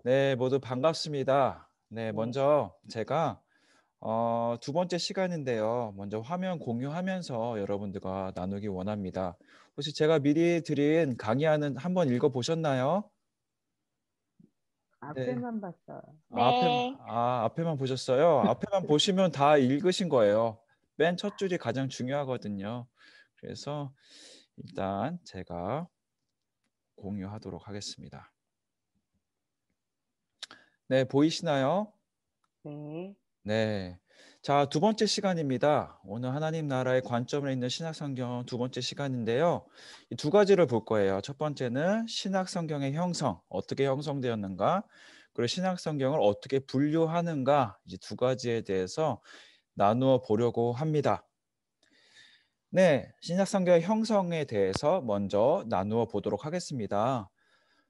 네, 모두 반갑습니다. 네, 네. 먼저 제가 두 번째 시간인데요. 먼저 화면 공유하면서 여러분들과 나누기 원합니다. 혹시 제가 미리 드린 강의안은 한번 읽어 보셨나요? 네. 앞에만 봤어요. 네. 앞에만 보셨어요? 앞에만 보시면 다 읽으신 거예요. 맨 첫 줄이 가장 중요하거든요. 그래서 일단 제가 공유하도록 하겠습니다. 네, 보이시나요? 네. 네. 자, 두 번째 시간입니다. 오늘 하나님 나라의 관점을 있는 신약 성경 두 번째 시간인데요. 이 두 가지를 볼 거예요. 첫 번째는 신약 성경의 형성, 어떻게 형성되었는가? 그리고 신약 성경을 어떻게 분류하는가? 이제 두 가지에 대해서 나누어 보려고 합니다. 네, 신약 성경의 형성에 대해서 먼저 나누어 보도록 하겠습니다.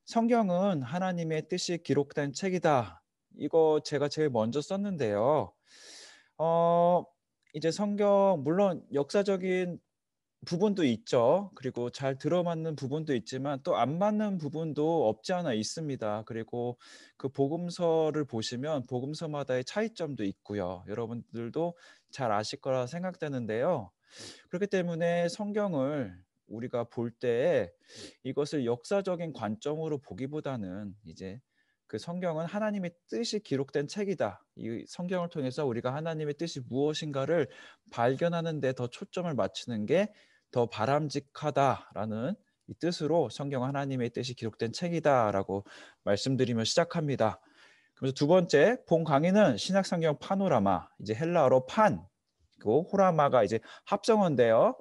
성경은 하나님의 뜻이 기록된 책이다. 이거 제가 제일 먼저 썼는데요. 어 이제 성경 물론 역사적인 부분도 있죠. 그리고 잘 들어맞는 부분도 있지만 또 안 맞는 부분도 없지 않아 있습니다. 그리고 그 복음서를 보시면 복음서마다의 차이점도 있고요. 여러분들도 잘 아실 거라 생각되는데요. 그렇기 때문에 성경을 우리가 볼 때에 이것을 역사적인 관점으로 보기보다는 이제 그 성경은 하나님의 뜻이 기록된 책이다. 이 성경을 통해서 우리가 하나님의 뜻이 무엇인가를 발견하는 데 더 초점을 맞추는 게 더 바람직하다라는 이 뜻으로 성경은 하나님의 뜻이 기록된 책이다라고 말씀드리며 시작합니다. 그래서 두 번째 본 강의는 신약 성경 파노라마, 이제 헬라어로 판, 그리고 호라마가 이제 합성어인데요.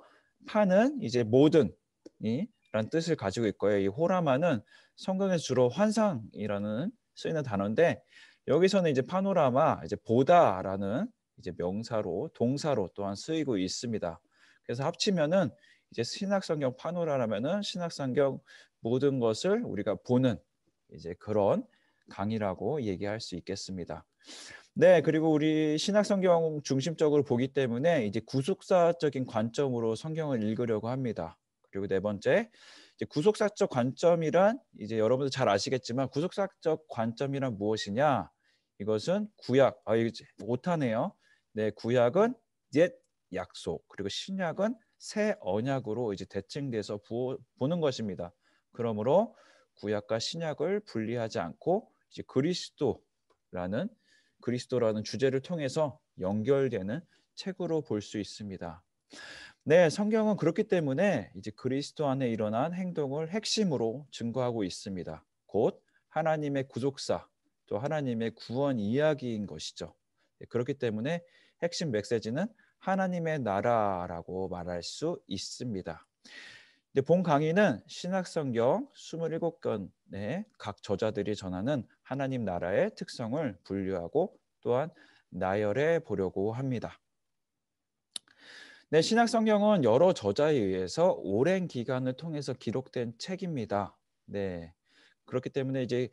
판은 이제 모든 이라는 뜻을 가지고 있고요. 이 호라마는 성경에서 주로 환상이라는 쓰이는 단어인데 여기서는 이제 파노라마, 이제 보다라는 이제 명사로 동사로 또한 쓰이고 있습니다. 그래서 합치면은 이제 신약성경 파노라라면은 신약성경 모든 것을 우리가 보는 이제 그런 강의라고 얘기할 수 있겠습니다. 네, 그리고 우리 신약 성경 중심적으로 보기 때문에 이제 구속사적인 관점으로 성경을 읽으려고 합니다. 그리고 네 번째, 이제 구속사적 관점이란 이제 여러분들 잘 아시겠지만 구속사적 관점이란 무엇이냐? 이것은 구약, 이거 오타네요. 네, 구약은 옛 약속, 그리고 신약은 새 언약으로 이제 대칭돼서 보는 것입니다. 그러므로 구약과 신약을 분리하지 않고 이제 그리스도라는 주제를 통해서 연결되는 책으로 볼 수 있습니다. 네, 성경은 그렇기 때문에 이제 그리스도 안에 일어난 행동을 핵심으로 증거하고 있습니다. 곧 하나님의 구속사, 또 하나님의 구원 이야기인 것이죠. 네, 그렇기 때문에 핵심 메시지는 하나님의 나라라고 말할 수 있습니다. 본 강의는 신약성경 27권의 각 저자들이 전하는 하나님 나라의 특성을 분류하고 또한 나열해 보려고 합니다. 네, 신약성경은 여러 저자에 의해서 오랜 기간을 통해서 기록된 책입니다. 네. 그렇기 때문에 이제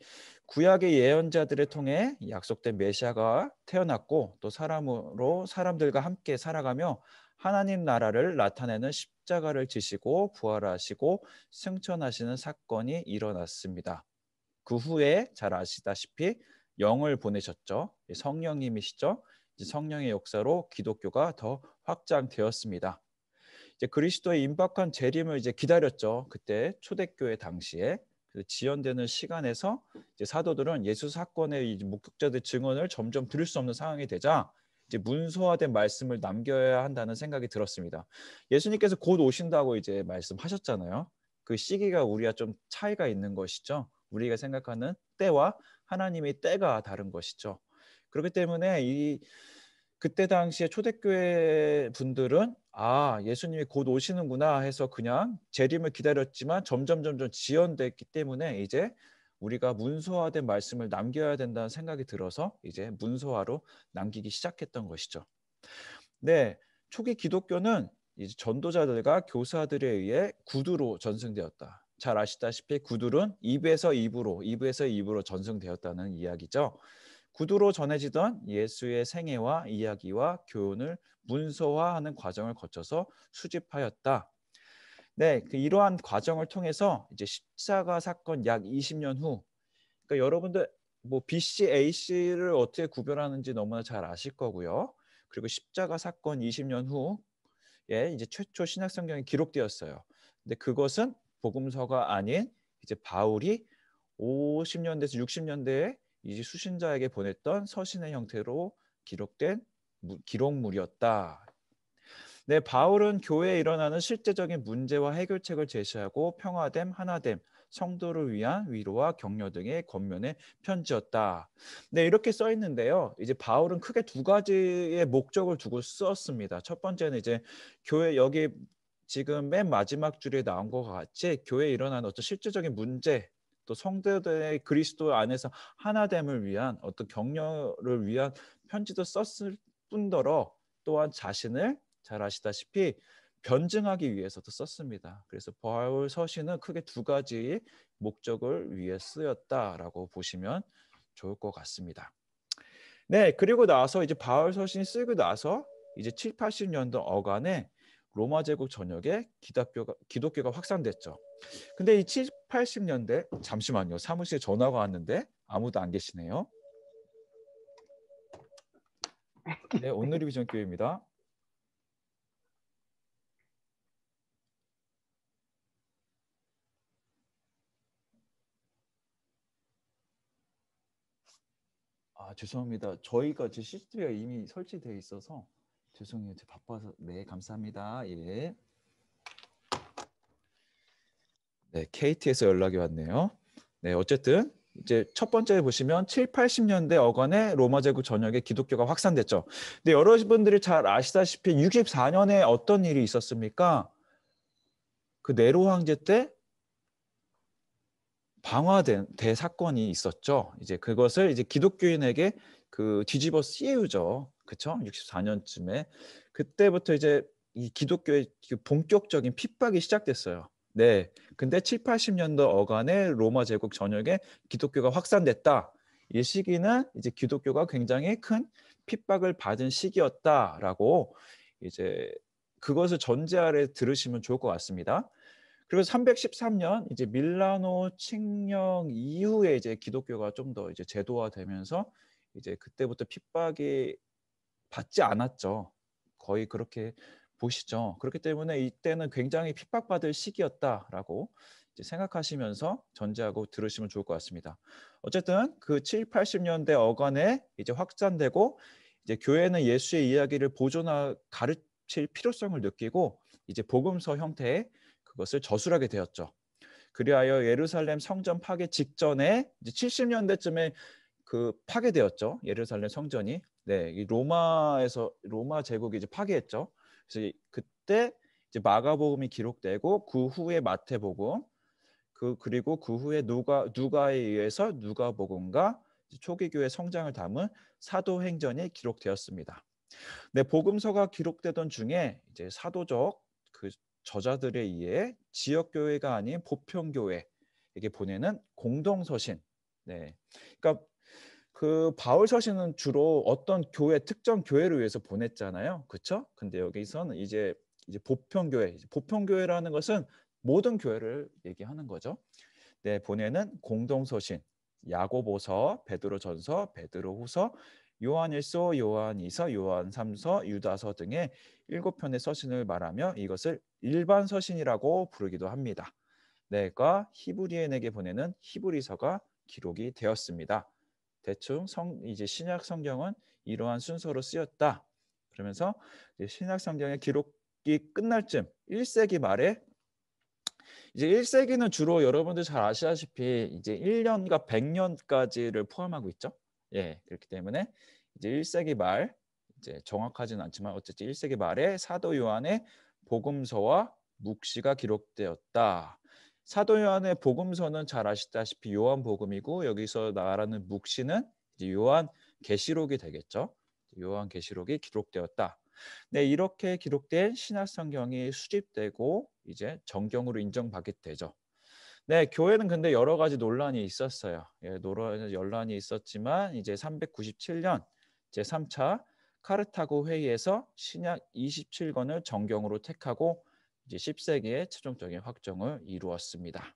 구약의 예언자들을 통해 약속된 메시아가 태어났고 또 사람으로 사람들과 함께 살아가며 하나님 나라를 나타내는 십자가를 지시고 부활하시고 승천하시는 사건이 일어났습니다. 그 후에 잘 아시다시피 영을 보내셨죠. 성령님이시죠. 이제 성령의 역사로 기독교가 더 확장되었습니다. 이제 그리스도의 임박한 재림을 이제 기다렸죠. 그때 초대교회 당시에 그 지연되는 시간에서 이제 사도들은 예수 사건의 목격자들 증언을 점점 들을 수 없는 상황이 되자 이제 문서화된 말씀을 남겨야 한다는 생각이 들었습니다. 예수님께서 곧 오신다고 이제 말씀하셨잖아요. 그 시기가 우리와 좀 차이가 있는 것이죠. 우리가 생각하는 때와 하나님의 때가 다른 것이죠. 그렇기 때문에 그때 당시에 초대교회 분들은 예수님이 곧 오시는구나 해서 그냥 재림을 기다렸지만 점점 지연됐기 때문에 이제 우리가 문서화된 말씀을 남겨야 된다는 생각이 들어서 이제 문서화로 남기기 시작했던 것이죠. 네, 초기 기독교는 이제 전도자들과 교사들에 의해 구두로 전승되었다. 잘 아시다시피 구두는 입에서 입으로 전승되었다는 이야기죠. 구두로 전해지던 예수의 생애와 이야기와 교훈을 문서화하는 과정을 거쳐서 수집하였다. 네, 이러한 과정을 통해서 이제 십자가 사건 약 20년 후, 그러니까 여러분들 뭐 BC, AC를 어떻게 구별하는지 너무나 잘 아실 거고요. 그리고 십자가 사건 20년 후에 이제 최초 신약 성경이 기록되었어요. 근데 그것은 복음서가 아닌 이제 바울이 50년대에서 60년대에 이제 수신자에게 보냈던 서신의 형태로 기록된 기록물이었다. 네, 바울은 교회에 일어나는 실제적인 문제와 해결책을 제시하고 평화됨, 하나됨, 성도를 위한 위로와 격려 등의 겉면의 편지였다. 네, 이렇게 써 있는데요. 이제 바울은 크게 두 가지의 목적을 두고 썼습니다. 첫 번째는 이제 교회 여기 지금 맨 마지막 줄에 나온 것 같이 교회에 일어나는 어떤 실제적인 문제, 또 성도들의 그리스도 안에서 하나됨을 위한 어떤 격려를 위한 편지도 썼을 뿐더러 또한 자신을 잘 아시다시피 변증하기 위해서도 썼습니다. 그래서 바울 서신은 크게 두 가지 목적을 위해 쓰였다라고 보시면 좋을 것 같습니다. 네, 그리고 나서 이제 바울 서신이 쓰고 나서 이제 7, 80년도 어간에 로마 제국 전역에 기독교가 확산됐죠. 근데 이 7, 80년대 잠시만요. 사무실에 전화가 왔는데 아무도 안 계시네요. 네, 온누리 비전 교회입니다. 아, 죄송합니다. 저희가 제 시스템이 이미 설치되어 있어서 죄송해요. 제가 바빠서. 네, 감사합니다. 예. 네, KT에서 연락이 왔네요. 네, 어쨌든 이제 첫 번째 보시면 7, 80년대 어간에 로마 제국 전역에 기독교가 확산됐죠. 근데 여러분들이 잘 아시다시피 64년에 어떤 일이 있었습니까? 그 네로 황제 때 방화된 대사건이 있었죠. 이제 그것을 이제 기독교인에게 그 뒤집어 씌우죠. 그쵸? 64년쯤에. 그때부터 이제 이 기독교의 그 본격적인 핍박이 시작됐어요. 네. 근데 7, 80년도 어간에 로마 제국 전역에 기독교가 확산됐다. 이 시기는 이제 기독교가 굉장히 큰 핍박을 받은 시기였다라고 이제 그것을 전제 아래 들으시면 좋을 것 같습니다. 그리고 313년 이제 밀라노 칙령 이후에 이제 기독교가 좀 더 이제 제도화되면서 이제 그때부터 핍박이 받지 않았죠. 거의 그렇게 보시죠. 그렇기 때문에 이때는 굉장히 핍박받을 시기였다라고 이제 생각하시면서 전제하고 들으시면 좋을 것 같습니다. 어쨌든 그 7, 80년대 어간에 이제 확산되고 이제 교회는 예수의 이야기를 보존하 가르칠 필요성을 느끼고 이제 복음서 형태의 그것을 저술하게 되었죠. 그리하여 예루살렘 성전 파괴 직전에 이제 70년대쯤에 그 파괴되었죠. 예루살렘 성전이. 네, 이 로마 제국이 이제 파괴했죠. 그래서 그때 이제 마가복음이 기록되고 그 후에 마태복음, 그리고 그 후에 누가에 의해서 누가복음과 초기 교회 성장을 담은 사도행전이 기록되었습니다. 네, 복음서가 기록되던 중에 이제 사도적 그 저자들에 의해 지역 교회가 아닌 보편 교회에게 보내는 공동 서신. 네. 그러니까 그 바울 서신은 주로 어떤 특정 교회를 위해서 보냈잖아요. 그렇죠? 근데 여기서는 이제 보편 교회라는 것은 모든 교회를 얘기하는 거죠. 네, 보내는 공동 서신. 야고보서, 베드로전서, 베드로후서, 요한일서, 요한이서, 요한삼서, 유다서 등의 7편의 서신을 말하며 이것을 일반 서신이라고 부르기도 합니다. 내가 히브리인에게 보내는 히브리서가 기록이 되었습니다. 대충 이제 신약 성경은 이러한 순서로 쓰였다. 그러면서 이제 신약 성경의 기록이 끝날 쯤 1세기 말에 이제 1세기는 주로 여러분들 잘 아시다시피 이제 1년과 100년까지를 포함하고 있죠. 예, 그렇기 때문에 이제 1세기 말 이제 정확하지는 않지만 어쨌든 1세기 말에 사도 요한의 복음서와 묵시가 기록되었다. 사도 요한의 복음서는 잘 아시다시피 요한복음이고 여기서 말하는 묵시는 이제 요한계시록이 되겠죠. 요한계시록이 기록되었다. 네, 이렇게 기록된 신약 성경이 수집되고 이제 정경으로 인정받게 되죠. 네, 교회는 근데 여러 가지 논란이 있었어요. 예, 논란이 있었지만 이제 397년 제3차 카르타고 회의에서 신약 27권을 정경으로 택하고 이제 10세기에 최종적인 확정을 이루었습니다.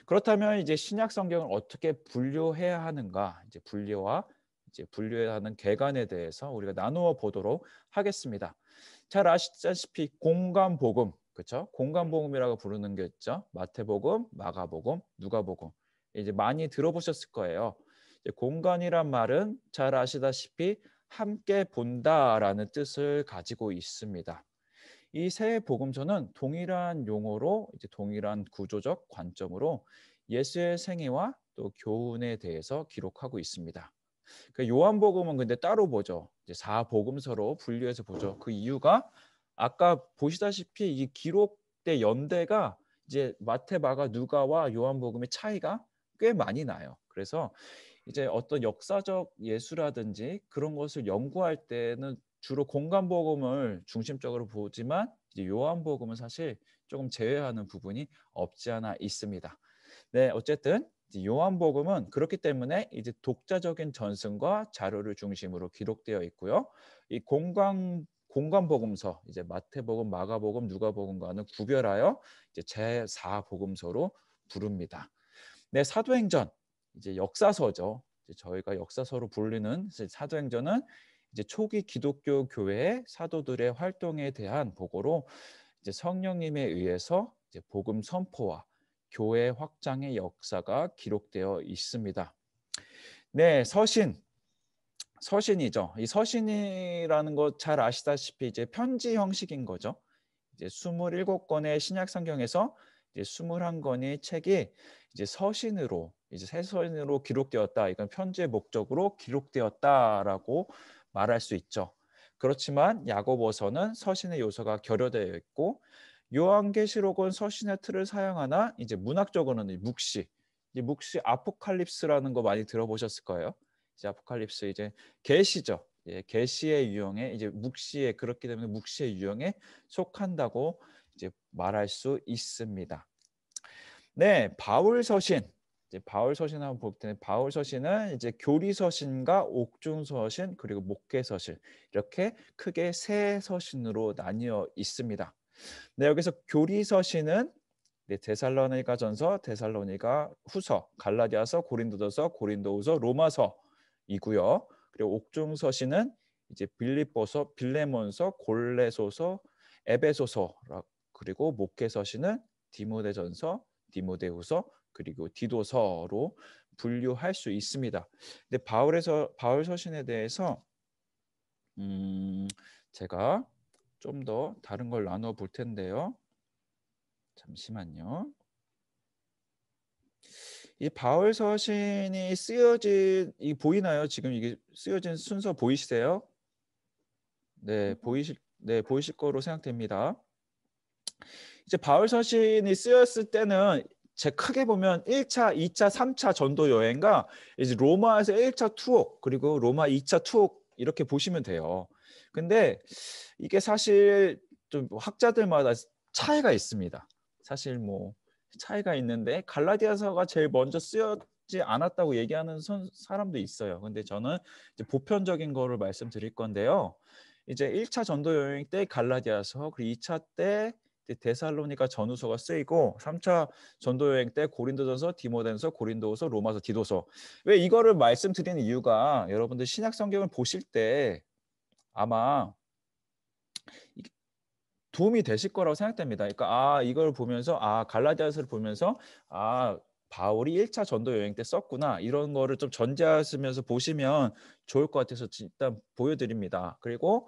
그렇다면 이제 신약 성경을 어떻게 분류해야 하는가? 이제 분류와 이제 분류해야 하는 개관에 대해서 우리가 나누어 보도록 하겠습니다. 잘 아시다시피 공관복음, 그렇죠? 공관복음이라고 부르는 게 있죠. 마태복음, 마가복음, 누가복음. 이제 많이 들어보셨을 거예요. 이제 공관이란 말은 잘 아시다시피 함께 본다라는 뜻을 가지고 있습니다. 이 세 복음서는 동일한 용어로 이제 동일한 구조적 관점으로 예수의 생애와 또 교훈에 대해서 기록하고 있습니다. 그 요한복음은 근데 따로 보죠. 이제 사복음서로 분류해서 보죠. 그 이유가 아까 보시다시피 이 기록대 연대가 이제 마태, 마가, 누가와 요한복음의 차이가 꽤 많이 나요. 그래서 이제 어떤 역사적 예수라든지 그런 것을 연구할 때는 주로 공간복음을 중심적으로 보지만 이제 요한복음은 사실 조금 제외하는 부분이 없지 않아 있습니다. 네, 어쨌든 요한복음은 그렇기 때문에 이제 독자적인 전승과 자료를 중심으로 기록되어 있고요. 이 공관복음서 이제 마태복음, 마가복음, 누가복음과는 구별하여 이제 제4복음서로 부릅니다. 네, 사도행전 이제 역사서죠. 이제 저희가 역사서로 불리는 사도행전은 이제 초기 기독교 교회의 사도들의 활동에 대한 보고로 이제 성령님에 의해서 이제 복음 선포와 교회 확장의 역사가 기록되어 있습니다. 네, 서신이죠. 이 서신이라는 것 잘 아시다시피 이제 편지 형식인 거죠. 이제 27권의 신약 성경에서 이제 21권의 책이 이제 서신으로 이제 새 서신으로 기록되었다. 이건 편지의 목적으로 기록되었다라고 말할 수 있죠. 그렇지만 야고보서는 서신의 요소가 결여되어 있고 요한계시록은 서신의 틀을 사용하나 이제 문학적으로는 묵시 아포칼립스라는 거 많이 들어보셨을 거예요. 이제 아포칼립스 이제 계시죠. 예, 계시의 유형에 이제 묵시에 그렇기 때문에 묵시의 유형에 속한다고 이제 말할 수 있습니다. 네, 바울 서신. 이제 바울 서신 한번 볼 텐데 바울 서신은 이제 교리 서신과 옥중 서신 그리고 목회 서신 이렇게 크게 세 서신으로 나뉘어 있습니다. 네, 여기서 교리 서신은 네, 데살로니가전서, 데살로니가 후서, 갈라디아서, 고린도전서, 고린도후서, 로마서이고요. 그리고 옥중 서신은 이제 빌립보서, 빌레몬서, 골레소서, 에베소서 그리고 목회 서신은 디모데전서, 디모데후서 그리고 디도서로 분류할 수 있습니다. 근데 바울 서신에 대해서 제가 좀 더 다른 걸 나눠 볼 텐데요. 잠시만요. 이 바울 서신이 쓰여진 이 보이나요? 지금 이게 쓰여진 순서 보이세요? 네, 보이실 거로 생각됩니다. 이제 바울 서신이 쓰였을 때는 제 크게 보면 1차, 2차, 3차 전도 여행과 이제 로마에서 1차 투옥 그리고 로마 2차 투옥 이렇게 보시면 돼요. 근데 이게 사실 좀 학자들마다 차이가 있습니다. 사실 뭐 차이가 있는데 갈라디아서가 제일 먼저 쓰였지 않았다고 얘기하는 사람도 있어요. 근데 저는 이제 보편적인 거를 말씀드릴 건데요. 이제 1차 전도 여행 때 갈라디아서, 그리고 2차 때 데살로니가 전후서가 쓰이고 3차 전도 여행 때 고린도전서, 디모데전서, 고린도후서, 로마서, 디도서. 왜 이거를 말씀드리는 이유가 여러분들 신약 성경을 보실 때 아마 도움이 되실 거라고 생각됩니다. 그러니까 이걸 보면서 갈라디아서를 보면서 바울이 1차 전도 여행 때 썼구나. 이런 거를 좀 전제하시면서 보시면 좋을 것 같아서 일단 보여드립니다. 그리고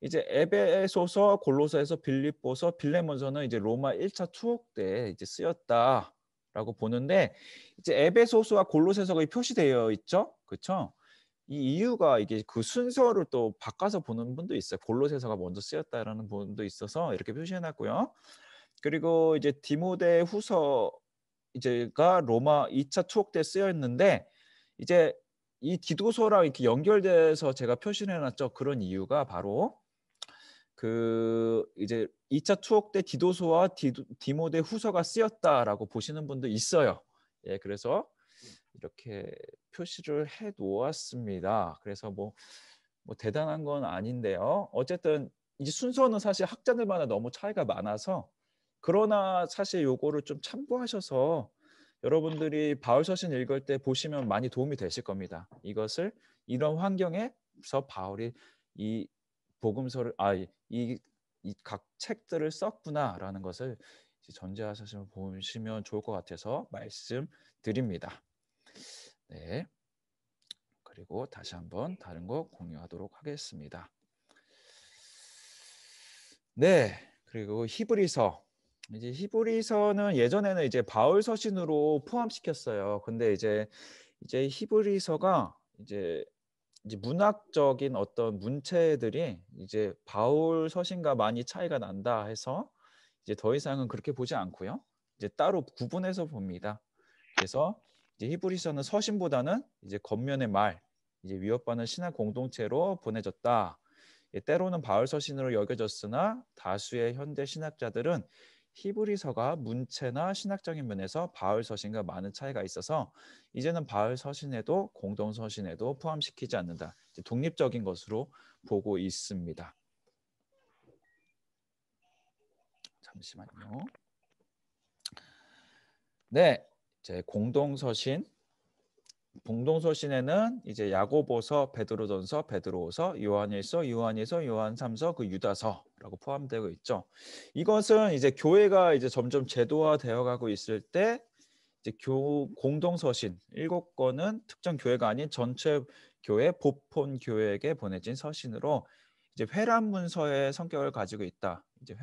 이제 에베소서, 골로새서, 빌립보서, 빌레몬서는 이제 로마 1차 투옥 때 이제 쓰였다라고 보는데 이제 에베소서와 골로새서가 표시되어 있죠. 그렇죠? 이 이유가 이게 그 순서를 또 바꿔서 보는 분도 있어요. 골로새서가 먼저 쓰였다라는 분도 있어서 이렇게 표시해 놨고요. 그리고 이제 디모데후서 이제가 로마 2차 투옥 때 쓰였는데 이제 이 디도서랑 이렇게 연결돼서 제가 표시를 해 놨죠. 그런 이유가 바로 그 이제 2차 투옥 때 디도서와 디모데후서가 쓰였다라고 보시는 분도 있어요. 예, 그래서 이렇게 표시를 해 놓았습니다. 그래서 뭐 대단한 건 아닌데요. 어쨌든 이 순서는 사실 학자들마다 너무 차이가 많아서 그러나 사실 요거를 좀 참고하셔서 여러분들이 바울서신 읽을 때 보시면 많이 도움이 되실 겁니다. 이것을 이런 환경에서 바울이 이 복음서를 이 각 책들을 썼구나라는 것을 이제 전제하셔서 보시면 좋을 것 같아서 말씀드립니다. 네. 그리고 다시 한번 다른 거 공유하도록 하겠습니다. 네. 그리고 히브리서. 이제 히브리서는 예전에는 이제 바울 서신으로 포함시켰어요. 근데 이제 히브리서가 이제 문학적인 어떤 문체들이 이제 바울 서신과 많이 차이가 난다 해서 이제 더 이상은 그렇게 보지 않고요. 이제 따로 구분해서 봅니다. 그래서 이제 히브리서는 서신보다는 이제 겉면의 말, 이제 위협받는 신학 공동체로 보내졌다. 때로는 바울 서신으로 여겨졌으나 다수의 현대 신학자들은 히브리서가 문체나 신학적인 면에서 바울 서신과 많은 차이가 있어서 이제는 바울 서신에도 공동 서신에도 포함시키지 않는다. 이제 독립적인 것으로 보고 있습니다. 잠시만요. 네, 이제 공동서신 이제 야고보서, 베드로전서, 베드로후서, 요한일서, 요한3서, 그 유다서라고 포함되고 있죠. 이것은 이제 교회가 이제 점점 제도화되어 가고 있을 때 이제 공동서신 7권은 특정 교회가 아닌 전체 교회 보폰 교회에게 보내진 서신으로 이제 회람문서의 성격을 가지고 있다. 이제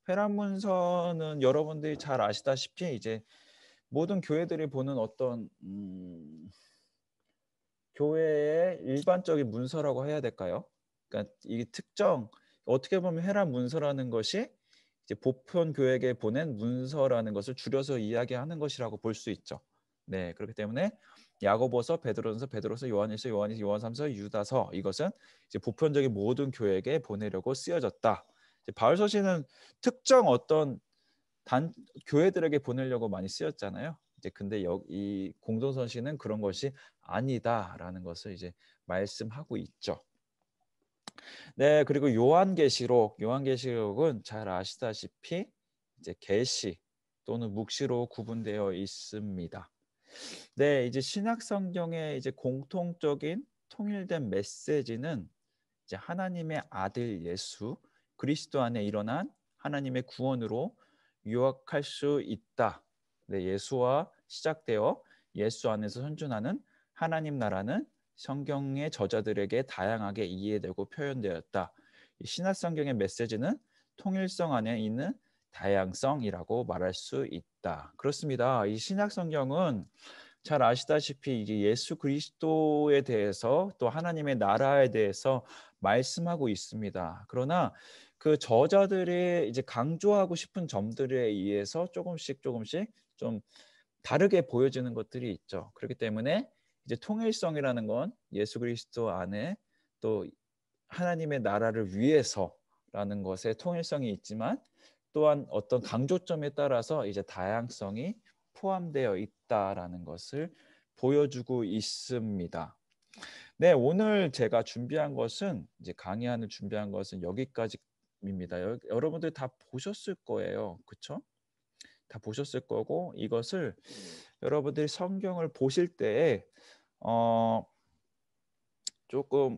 회람문서는 여러분들이 잘 아시다시피 이제 모든 교회들이 보는 어떤 교회의 일반적인 문서라고 해야 될까요? 그러니까 이 특정 어떻게 보면 회람 문서라는 것이 이제 보편 교회에게 보낸 문서라는 것을 줄여서 이야기하는 것이라고 볼 수 있죠. 네, 그렇기 때문에 야고보서, 베드로전서, 베드로서, 요한일서, 요한3서, 유다서 이것은 이제 보편적인 모든 교회에게 보내려고 쓰여졌다. 이제 바울 서신은 특정 어떤 단 교회들에게 보내려고 많이 쓰였잖아요. 이제 근데 이 공동서신은 그런 것이 아니다라는 것을 이제 말씀하고 있죠. 네, 그리고 요한계시록은 잘 아시다시피 이제 계시 또는 묵시로 구분되어 있습니다. 네, 이제 신약 성경의 이제 공통적인 통일된 메시지는 이제 하나님의 아들 예수 그리스도 안에 일어난 하나님의 구원으로 유학할 수 있다. 네, 예수와 시작되어 예수 안에서 선준하는 하나님 나라는 성경의 저자들에게 다양하게 이해되고 표현되었다. 신약 성경의 메시지는 통일성 안에 있는 다양성이라고 말할 수 있다. 그렇습니다. 이 신약 성경은 잘 아시다시피 이제 예수 그리스도에 대해서 또 하나님의 나라에 대해서 말씀하고 있습니다. 그러나 그 저자들이 이제 강조하고 싶은 점들에 의해서 조금씩 좀 다르게 보여지는 것들이 있죠. 그렇기 때문에 이제 통일성이라는 건 예수 그리스도 안에 또 하나님의 나라를 위해서라는 것에 통일성이 있지만 또한 어떤 강조점에 따라서 이제 다양성이 포함되어 있다라는 것을 보여주고 있습니다. 네, 오늘 제가 준비한 것은 여기까지입니다. 여러분들 다 보셨을 거예요. 그렇죠? 다 보셨을 거고 이것을 여러분들이 성경을 보실 때에 어 조금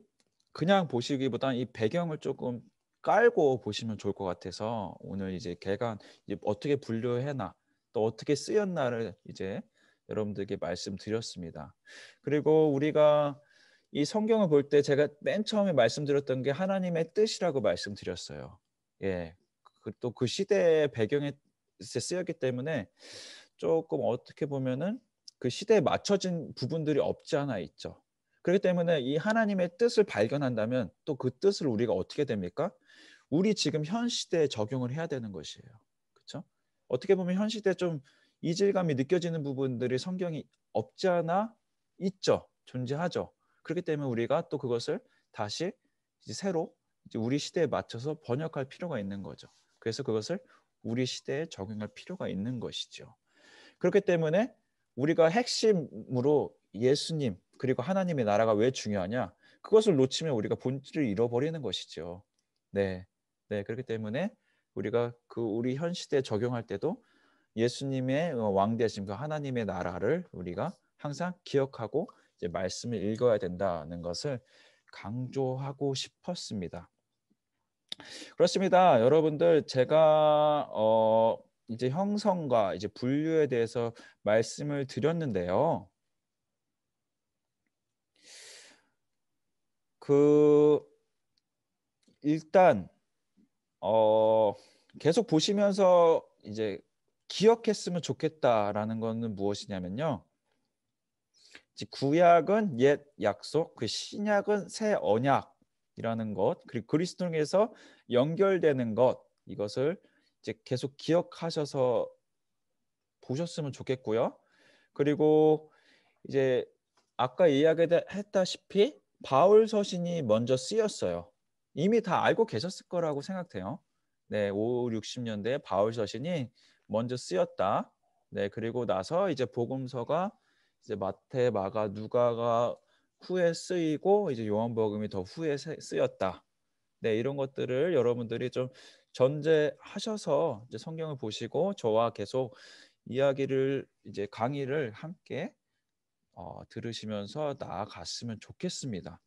그냥 보시기보다는 이 배경을 조금 깔고 보시면 좋을 것 같아서 오늘 이제 개간 이제 어떻게 분류해나 또 어떻게 쓰였나를 이제 여러분들께 말씀드렸습니다. 그리고 우리가 이 성경을 볼 때 제가 맨 처음에 말씀드렸던 게 하나님의 뜻이라고 말씀드렸어요. 예. 또 그 시대의 배경에 쓰였기 때문에 조금 어떻게 보면은 그 시대에 맞춰진 부분들이 없지 않아 있죠. 그렇기 때문에 이 하나님의 뜻을 발견한다면 또 그 뜻을 우리가 어떻게 됩니까? 우리 지금 현 시대에 적용을 해야 되는 것이에요. 그렇죠? 어떻게 보면 현 시대에 좀 이질감이 느껴지는 부분들이 성경이 없지 않아 있죠. 존재하죠. 그렇기 때문에 우리가 또 그것을 다시 이제 새로 이제 우리 시대에 맞춰서 번역할 필요가 있는 거죠. 그래서 그것을 우리 시대에 적용할 필요가 있는 것이죠. 그렇기 때문에 우리가 핵심으로 예수님 그리고 하나님의 나라가 왜 중요하냐? 그것을 놓치면 우리가 본질을 잃어버리는 것이죠. 네. 네, 그렇기 때문에 우리가 그 우리 현 시대에 적용할 때도 예수님의 왕되심, 그 하나님의 나라를 우리가 항상 기억하고 이제 말씀을 읽어야 된다는 것을 강조하고 싶었습니다. 그렇습니다. 여러분들, 제가 이제 형성과 이제 분류에 대해서 말씀을 드렸는데요. 그 일단 어 계속 보시면서 이제 기억했으면 좋겠다라는 거는 무엇이냐면요. 이제 구약은 옛 약속, 그 신약은 새 언약이라는 것, 그리고 그리스도 통해서 연결되는 것, 이것을 이제 계속 기억하셔서 보셨으면 좋겠고요. 그리고 이제 아까 이야기했다시피 바울 서신이 먼저 쓰였어요. 이미 다 알고 계셨을 거라고 생각돼요. 네, 5, 60년대에 바울 서신이 먼저 쓰였다. 네, 그리고 나서 이제 복음서가 이제 마태, 마가, 누가가 후에 쓰이고 이제 요한복음이 더 후에 쓰였다. 네, 이런 것들을 여러분들이 좀 전제하셔서 이제 성경을 보시고 저와 계속 이야기를 이제 강의를 함께 들으시면서 나아갔으면 좋겠습니다.